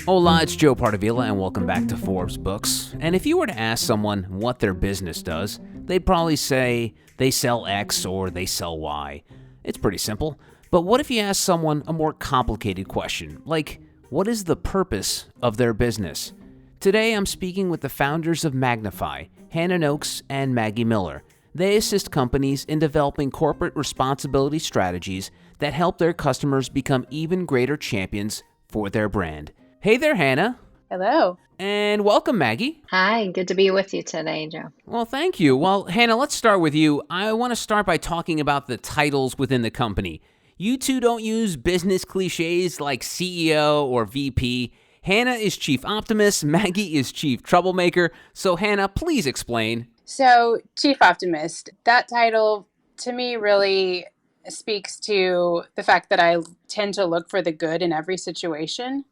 Hola, it's Joe Pardavila, and welcome back to ForbesBooks. And if you were to ask someone what their business does, they'd probably say they sell X or they sell Y. It's pretty simple. But what if you ask someone a more complicated question, like, what is the purpose of their business? Today, I'm speaking with the founders of Magnify, Hannah Nokes and Maggie Miller. They assist companies in developing corporate responsibility strategies that help their customers become even greater champions for their brand. Hey there, Hannah. Hello. And welcome, Maggie. Hi, good to be with you today, Joe. Well, thank you. Well, Hannah, let's start with you. I want to start by talking about the titles within the company. You two don't use business cliches like CEO or VP. Hannah is Chief Optimist, Maggie is Chief Troublemaker. So, Hannah, please explain. So, Chief Optimist, that title to me really speaks to the fact that I tend to look for the good in every situation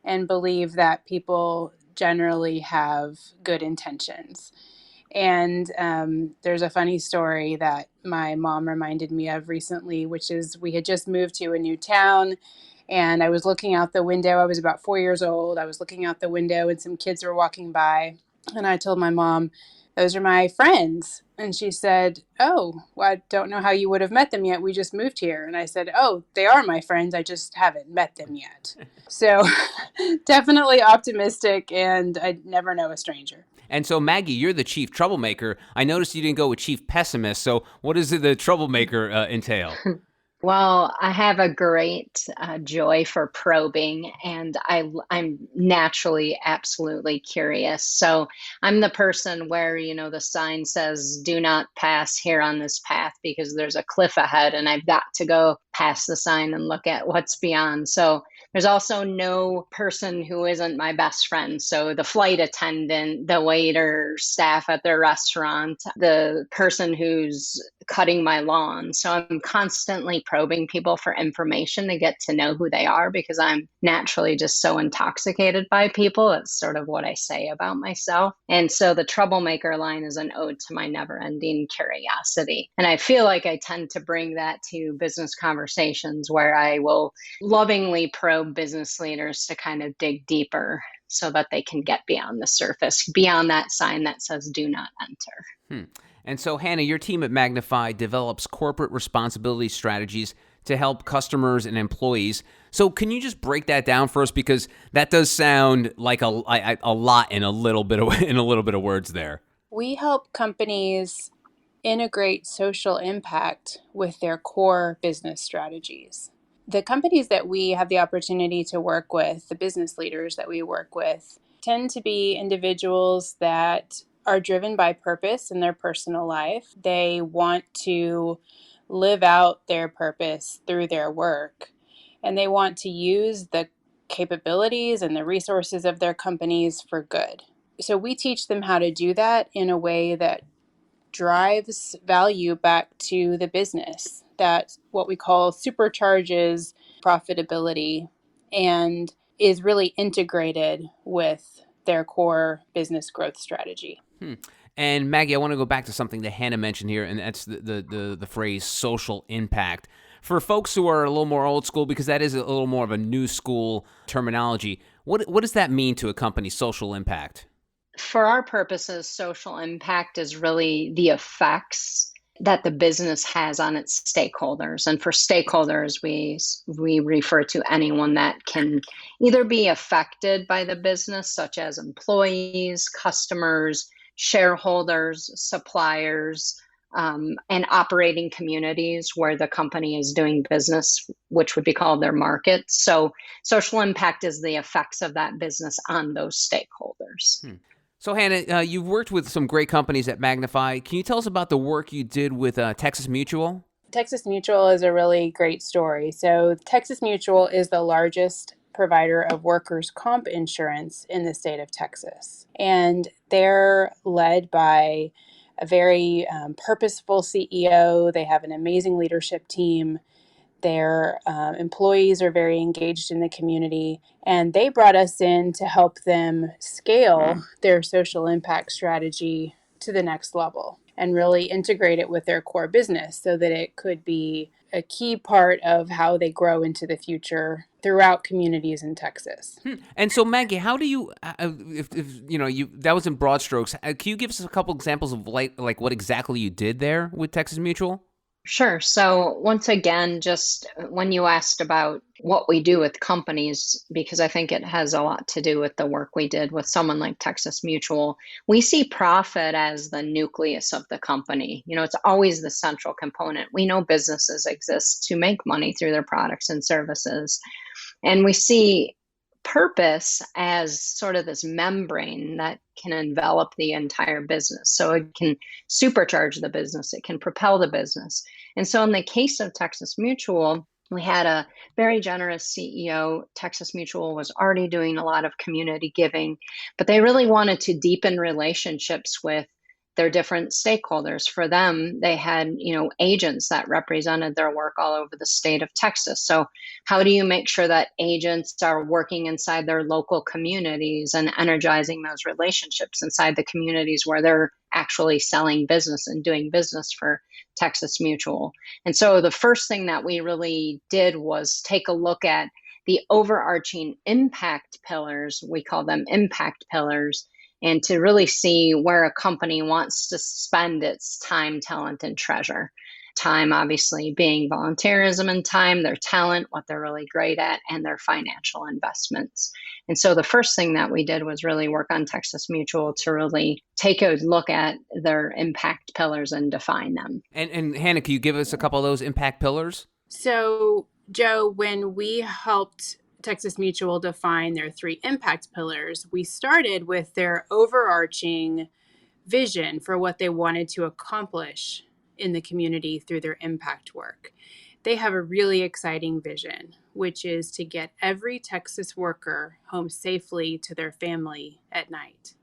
and believe that people generally have good intentions. And there's a funny story that my mom reminded me of recently, which is we had just moved to a new town and I was looking out the window. I was about 4 years old. I was looking out the window and some kids were walking by. And I told my mom, those are my friends. And she said, oh, well, I don't know how you would have met them yet. We just moved here. And I said, oh, they are my friends. I just haven't met them yet. So definitely optimistic, and I'd never know a stranger. And so, Maggie, you're the Chief Troublemaker. I noticed you didn't go with Chief Pessimist. So what does the troublemaker entail? Well, I have a great joy for probing, and I'm naturally absolutely curious. So I'm the person where, the sign says, do not pass here on this path because there's a cliff ahead, and I've got to go past the sign and look at what's beyond. So there's also no person who isn't my best friend. So the flight attendant, the waiter, staff at the restaurant, the person who's cutting my lawn. So I'm constantly probing people for information to get to know who they are because I'm naturally just so intoxicated by people. It's sort of what I say about myself. And so the troublemaker line is an ode to my never-ending curiosity. And I feel like I tend to bring that to business conversations where I will lovingly probe business leaders to kind of dig deeper so that they can get beyond the surface, beyond that sign that says do not enter. And so, Hannah, your team at Magnify develops corporate responsibility strategies to help customers and employees. So can you just break that down for us? Because that does sound like a lot in a little bit of words there. We help companies integrate social impact with their core business strategies. The companies that we have the opportunity to work with, the business leaders that we work with, tend to be individuals that are driven by purpose in their personal life. They want to live out their purpose through their work, and they want to use the capabilities and the resources of their companies for good. So we teach them how to do that in a way that drives value back to the business, that what we call supercharges profitability and is really integrated with their core business growth strategy. And Maggie, I want to go back to something that Hannah mentioned here, and that's the phrase social impact. For folks who are a little more old school, because that is a little more of a new school terminology, what does that mean to a company, social impact? For our purposes, social impact is really the effects that the business has on its stakeholders. And for stakeholders, we refer to anyone that can either be affected by the business, such as employees, customers, shareholders, suppliers, and operating communities where the company is doing business, which would be called their market. So social impact is the effects of that business on those stakeholders. So, Hannah, you've worked with some great companies at Magnify. Can you tell us about the work you did with Texas Mutual? Texas Mutual is a really great story. So Texas Mutual is the largest provider of workers' comp insurance in the state of Texas. And they're led by a very purposeful CEO. They have an amazing leadership team. Their employees are very engaged in the community, and they brought us in to help them scale their social impact strategy to the next level and really integrate it with their core business so that it could be a key part of how they grow into the future throughout communities in Texas. And so, Maggie, how do you, if you that was in broad strokes, can you give us a couple examples of like what exactly you did there with Texas Mutual? Sure. So once again, just when you asked about what we do with companies, because I think it has a lot to do with the work we did with someone like Texas Mutual, we see profit as the nucleus of the company. It's always the central component. We know businesses exist to make money through their products and services. And we see purpose as sort of this membrane that can envelop the entire business. So it can supercharge the business, it can propel the business. And so in the case of Texas Mutual, we had a very generous CEO. Texas Mutual was already doing a lot of community giving, but they really wanted to deepen relationships with their different stakeholders. For them, they had, agents that represented their work all over the state of Texas. So how do you make sure that agents are working inside their local communities and energizing those relationships inside the communities where they're actually selling business and doing business for Texas Mutual? And so the first thing that we really did was take a look at the overarching impact pillars. We call them impact pillars, and to really see where a company wants to spend its time, talent, and treasure. Time, obviously, being volunteerism and time, their talent, what they're really great at, and their financial investments. And so the first thing that we did was really work on Texas Mutual to really take a look at their impact pillars and define them. And Hannah, can you give us a couple of those impact pillars? So, Joe, when we helped Texas Mutual define their 3 impact pillars, we started with their overarching vision for what they wanted to accomplish in the community through their impact work. They have a really exciting vision, which is to get every Texas worker home safely to their family at night.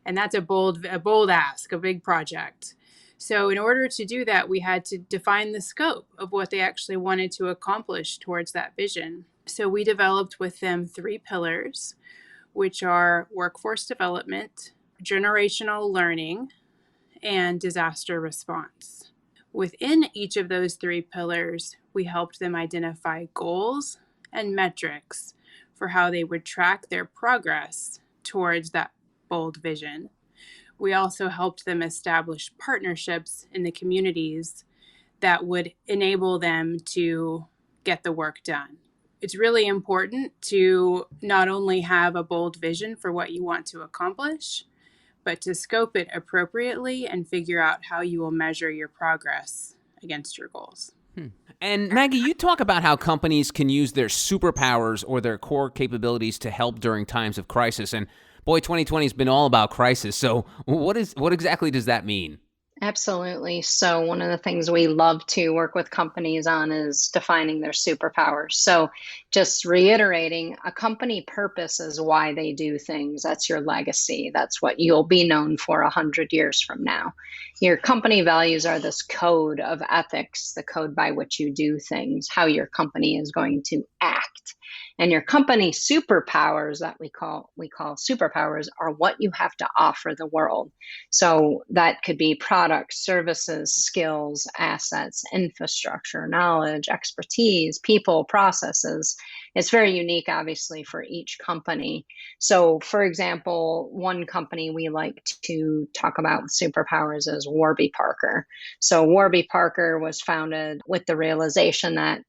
And that's a bold ask, a big project. So in order to do that, we had to define the scope of what they actually wanted to accomplish towards that vision. So we developed with them 3 pillars, which are workforce development, generational learning, and disaster response. Within each of those 3 pillars, we helped them identify goals and metrics for how they would track their progress towards that bold vision. We also helped them establish partnerships in the communities that would enable them to get the work done. It's really important to not only have a bold vision for what you want to accomplish, but to scope it appropriately and figure out how you will measure your progress against your goals. And Maggie, you talk about how companies can use their superpowers or their core capabilities to help during times of crisis. And boy, 2020 has been all about crisis. So what exactly does that mean? Absolutely. So one of the things we love to work with companies on is defining their superpowers. So just reiterating, a company purpose is why they do things. That's your legacy. That's what you'll be known for 100 years from now. Your company values are this code of ethics, the code by which you do things, how your company is going to act. And your company superpowers that we call superpowers are what you have to offer the world. So that could be products, services, skills, assets, infrastructure, knowledge, expertise, people, processes. It's very unique, obviously, for each company. So, for example, one company we like to talk about with superpowers is Warby Parker. So Warby Parker was founded with the realization that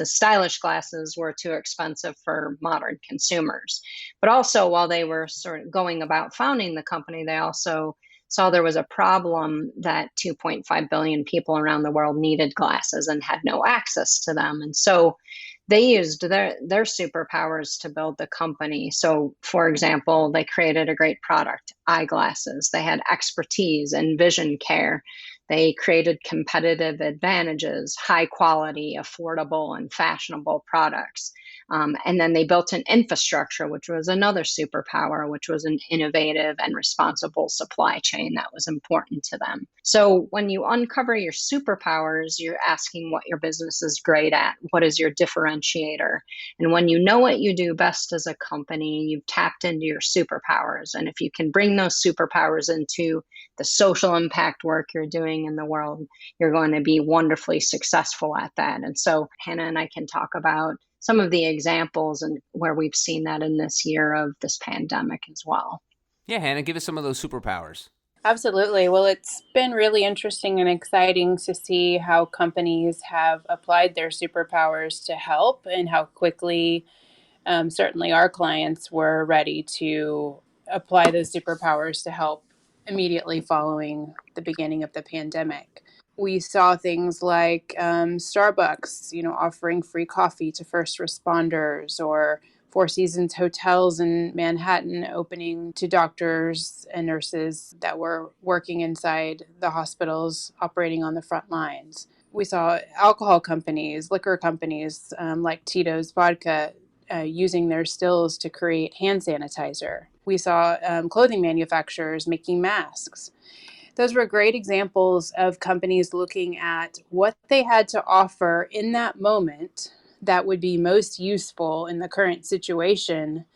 stylish glasses were too expensive for modern consumers. But also, while they were sort of going about founding the company, they also saw there was a problem that 2.5 billion people around the world needed glasses and had no access to them. And so they used their superpowers to build the company. So, for example, they created a great product, eyeglasses. They had expertise in vision care. They created competitive advantages, high quality, affordable, and fashionable products. And then they built an infrastructure, which was another superpower, which was an innovative and responsible supply chain that was important to them. So when you uncover your superpowers, you're asking what your business is great at. What is your differentiator? And when you know what you do best as a company, you've tapped into your superpowers. And if you can bring those superpowers into the social impact work you're doing happening in the world, you're going to be wonderfully successful at that. And so Hannah and I can talk about some of the examples and where we've seen that in this year of this pandemic as well. Yeah, Hannah, give us some of those superpowers. Absolutely. Well, it's been really interesting and exciting to see how companies have applied their superpowers to help and how quickly, certainly our clients were ready to apply those superpowers to help immediately following the beginning of the pandemic. We saw things like Starbucks, offering free coffee to first responders, or Four Seasons hotels in Manhattan opening to doctors and nurses that were working inside the hospitals, operating on the front lines. We saw alcohol companies, liquor companies like Tito's Vodka using their stills to create hand sanitizer. We saw clothing manufacturers making masks. Those were great examples of companies looking at what they had to offer in that moment that would be most useful in the current situation,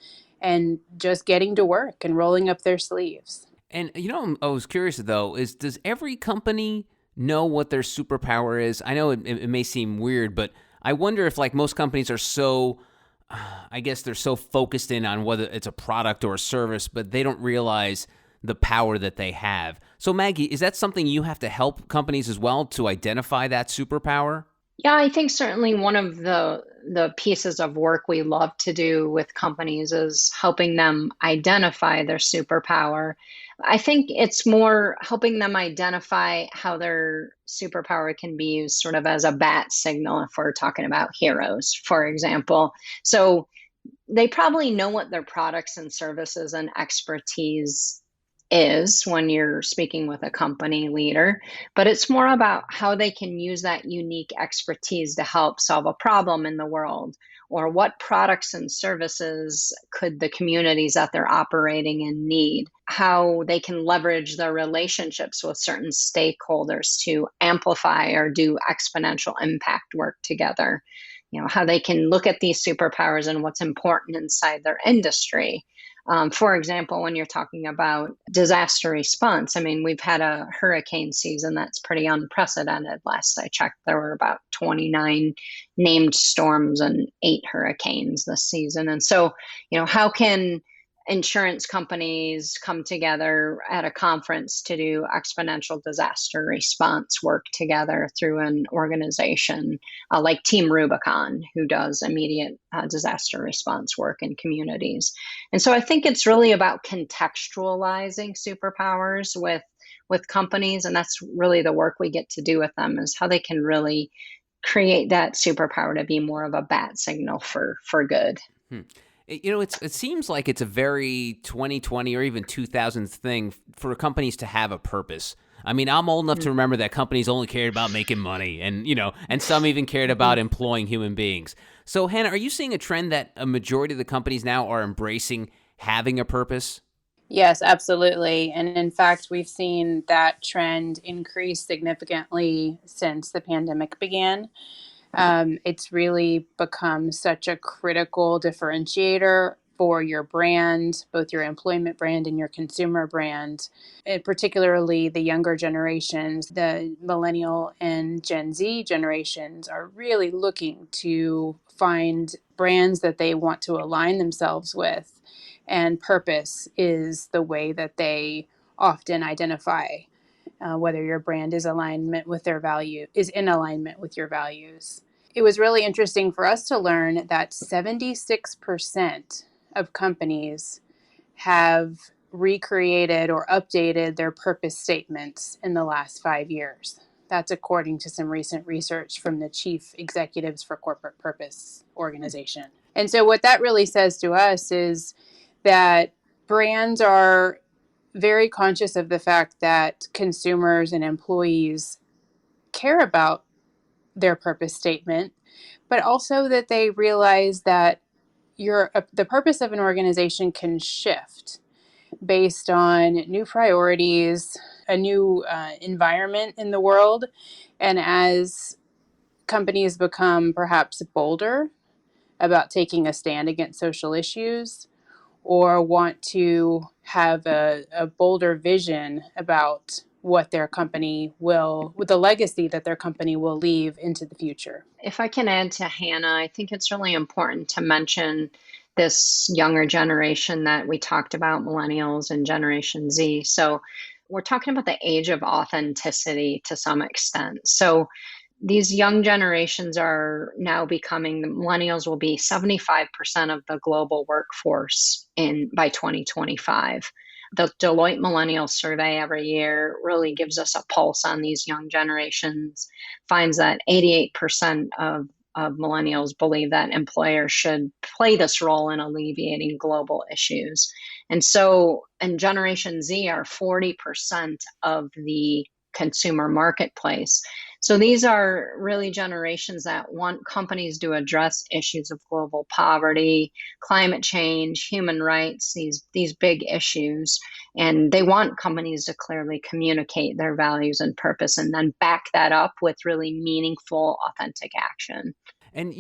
and just getting to work and rolling up their sleeves. And I was curious though, does every company know what their superpower is? I know it may seem weird, but I wonder if like most companies are so, I guess they're so focused in on whether it's a product or a service, but they don't realize the power that they have. So Maggie, is that something you have to help companies as well to identify that superpower? Yeah, I think certainly one of the pieces of work we love to do with companies is helping them identify their superpower. I think it's more helping them identify how their superpower can be used sort of as a bat signal if we're talking about heroes, for example. So they probably know what their products and services and expertise is when you're speaking with a company leader, but it's more about how they can use that unique expertise to help solve a problem in the world, or what products and services could the communities that they're operating in need, how they can leverage their relationships with certain stakeholders to amplify or do exponential impact work together. How they can look at these superpowers and what's important inside their industry. For example, when you're talking about disaster response, I mean, we've had a hurricane season that's pretty unprecedented. Last I checked, there were about 29 named storms and 8 hurricanes this season. And so, how can insurance companies come together at a conference to do exponential disaster response work together through an organization like Team Rubicon, who does immediate disaster response work in communities. And so I think it's really about contextualizing superpowers with companies, and that's really the work we get to do with them, is how they can really create that superpower to be more of a bat signal for good. It seems like it's a very 2020 or even 2000s thing for companies to have a purpose. I mean, I'm old enough to remember that companies only cared about making money, and and some even cared about employing human beings. So, Hannah, are you seeing a trend that a majority of the companies now are embracing having a purpose? Yes, absolutely. And in fact, we've seen that trend increase significantly since the pandemic began. It's really become such a critical differentiator for your brand, both your employment brand and your consumer brand. And particularly the younger generations, the millennial and Gen Z generations, are really looking to find brands that they want to align themselves with. And purpose is the way that they often identify whether your brand is in alignment with your values. It was really interesting for us to learn that 76% of companies have recreated or updated their purpose statements in the last 5 years. That's according to some recent research from the Chief Executives for Corporate Purpose organization. And so what that really says to us is that brands are very conscious of the fact that consumers and employees care about their purpose statement, but also that they realize that the purpose of an organization can shift based on new priorities, a new environment in the world, and as companies become perhaps bolder about taking a stand against social issues, or want to have a bolder vision about what their company will, with the legacy that their company will leave into the future. If I can add to Hannah, I think it's really important to mention this younger generation that we talked about, millennials and Generation Z. So we're talking about the age of authenticity to some extent. So these young generations are now becoming, the millennials will be 75% of the global workforce by 2025. The Deloitte Millennial Survey every year really gives us a pulse on these young generations, finds that 88% of millennials believe that employers should play this role in alleviating global issues. And Generation Z are 40% of the consumer marketplace. So these are really generations that want companies to address issues of global poverty, climate change, human rights, these big issues. And they want companies to clearly communicate their values and purpose and then back that up with really meaningful, authentic action. And,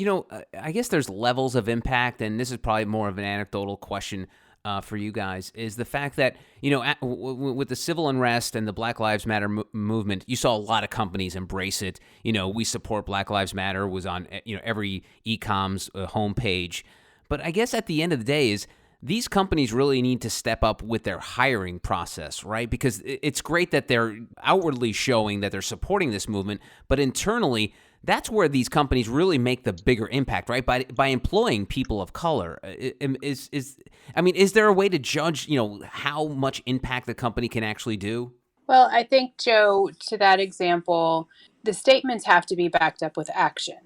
I guess there's levels of impact, and this is probably more of an anecdotal question for you guys, is the fact that, with the civil unrest and the Black Lives Matter movement, you saw a lot of companies embrace it. We support Black Lives Matter was on, every e-com's homepage. But I guess at the end of the day is these companies really need to step up with their hiring process, right? Because it's great that they're outwardly showing that they're supporting this movement, but internally, that's where these companies really make the bigger impact, right? By employing people of color. Is there a way to judge, how much impact the company can actually do? Well, I think, Joe, to that example, the statements have to be backed up with action.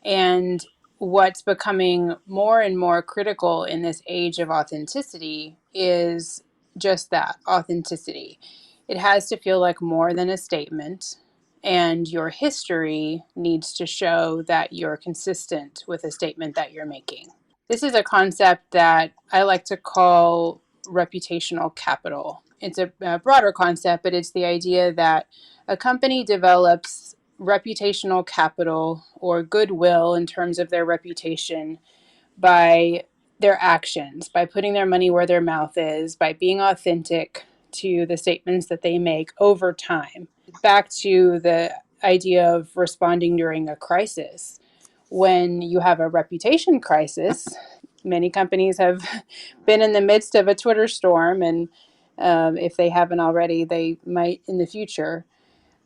And what's becoming more and more critical in this age of authenticity is just that, authenticity. It has to feel like more than a statement. And your history needs to show that you're consistent with a statement that you're making. This is a concept that I like to call reputational capital. It's a broader concept, but it's the idea that a company develops reputational capital or goodwill in terms of their reputation by their actions, by putting their money where their mouth is, by being authentic to the statements that they make over time. Back to the idea of responding during a crisis. When you have a reputation crisis, many companies have been in the midst of a Twitter storm, and if they haven't already, they might in the future.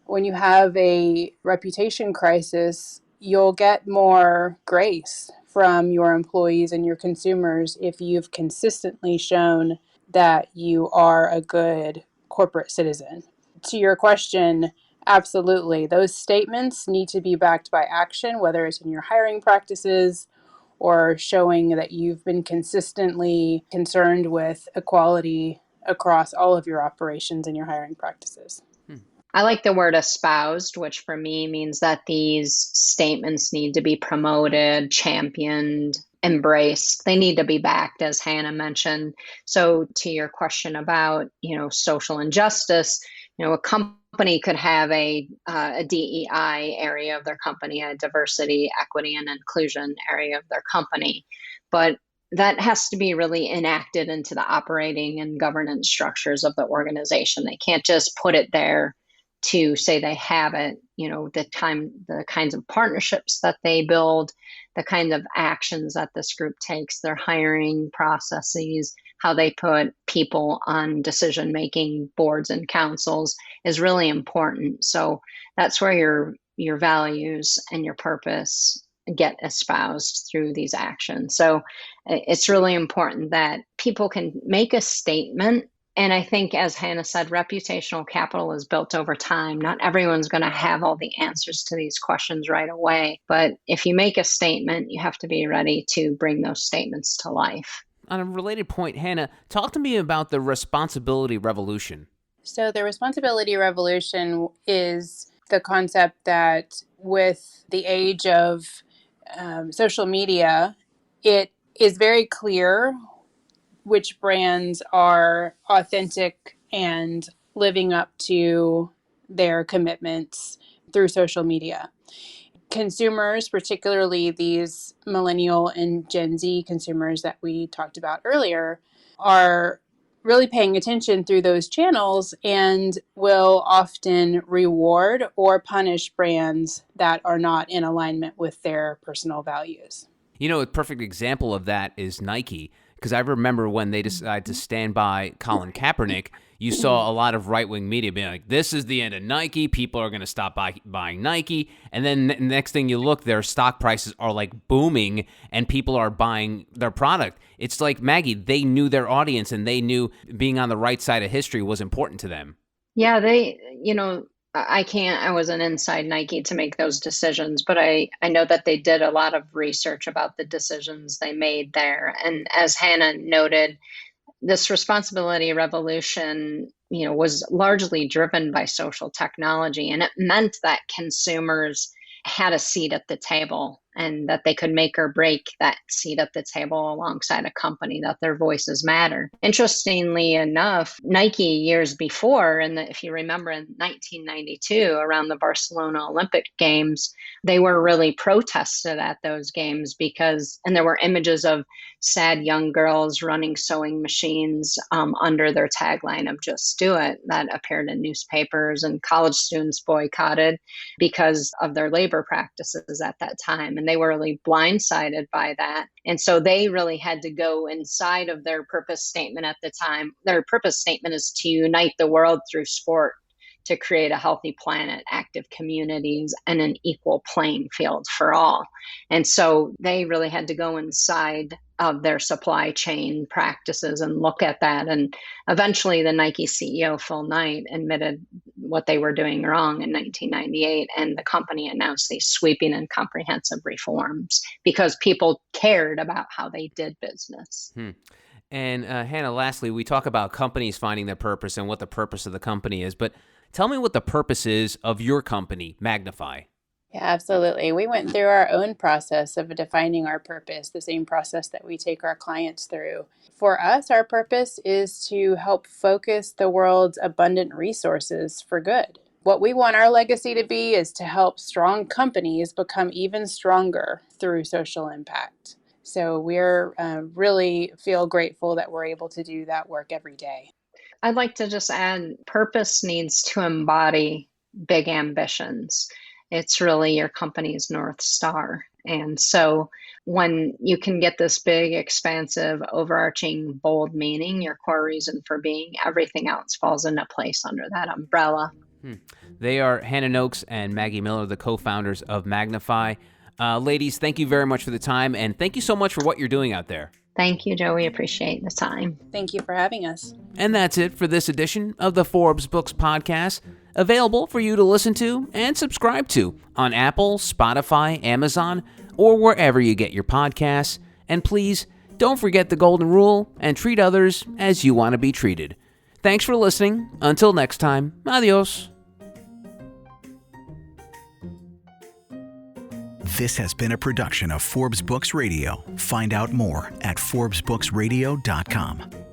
When you have a reputation crisis, you'll get more grace from your employees and your consumers if you've consistently shown that you are a good corporate citizen. To your question, absolutely. Those statements need to be backed by action, whether it's in your hiring practices or showing that you've been consistently concerned with equality across all of your operations and your hiring practices. I like the word espoused, which for me means that these statements need to be promoted, championed, embraced. They need to be backed, as Hannah mentioned. So to your question about, social injustice, a company could have a DEI area of their company, a diversity, equity, and inclusion area of their company. But that has to be really enacted into the operating and governance structures of the organization. They can't just put it there to say they have it. The kinds of partnerships that they build, the kind of actions that this group takes, their hiring processes, how they put people on decision-making boards and councils is really important. So that's where your values and your purpose get espoused through these actions. So it's really important that people can make a statement. And I think, as Hannah said, reputational capital is built over time. Not everyone's going to have all the answers to these questions right away. But if you make a statement, you have to be ready to bring those statements to life. On a related point, Hannah, talk to me about the responsibility revolution. So the responsibility revolution is the concept that with the age of social media, it is very clear which brands are authentic and living up to their commitments through social media. Consumers, particularly these millennial and Gen Z consumers that we talked about earlier, are really paying attention through those channels and will often reward or punish brands that are not in alignment with their personal values. You know, a perfect example of that is Nike, because I remember when they decided to stand by Colin Kaepernick, you saw a lot of right-wing media being like, this is the end of Nike, people are going to stop buying Nike, and then next thing you look, their stock prices are like booming, and people are buying their product. It's like, Maggie, they knew their audience, and they knew being on the right side of history was important to them. Yeah, I wasn't inside Nike to make those decisions, but I know that they did a lot of research about the decisions they made there. And as Hannah noted, this responsibility revolution, was largely driven by social technology. And it meant that consumers had a seat at the table and that they could make or break that seat at the table alongside a company, that their voices matter. Interestingly enough, Nike years before, if you remember in 1992, around the Barcelona Olympic Games, they were really protested at those games and there were images of sad young girls running sewing machines under their tagline of "Just Do It" that appeared in newspapers, and college students boycotted because of their labor practices at that time. And they were really blindsided by that. And so they really had to go inside of their purpose statement at the time. Their purpose statement is to unite the world through sport, to create a healthy planet, active communities, and an equal playing field for all. And so they really had to go inside of their supply chain practices and look at that. And eventually the Nike CEO, Phil Knight, admitted what they were doing wrong in 1998. And the company announced these sweeping and comprehensive reforms because people cared about how they did business. And Hannah, lastly, we talk about companies finding their purpose and what the purpose of the company is, but tell me what the purpose is of your company, Magnify. Yeah, absolutely. We went through our own process of defining our purpose, the same process that we take our clients through. For us, our purpose is to help focus the world's abundant resources for good. What we want our legacy to be is to help strong companies become even stronger through social impact. So we're really feel grateful that we're able to do that work every day. I'd like to just add, purpose needs to embody big ambitions. It's really your company's North Star. And so when you can get this big, expansive, overarching, bold meaning, your core reason for being, everything else falls into place under that umbrella. They are Hannah Nokes and Maggie Miller, the co-founders of Magnify. Ladies, thank you very much for the time, and thank you so much for what you're doing out there. Thank you, Joe. We appreciate the time. Thank you for having us. And that's it for this edition of the Forbes Books podcast, available for you to listen to and subscribe to on Apple, Spotify, Amazon, or wherever you get your podcasts. And please, don't forget the golden rule and treat others as you want to be treated. Thanks for listening. Until next time, adios. This has been a production of Forbes Books Radio. Find out more at ForbesBooksRadio.com.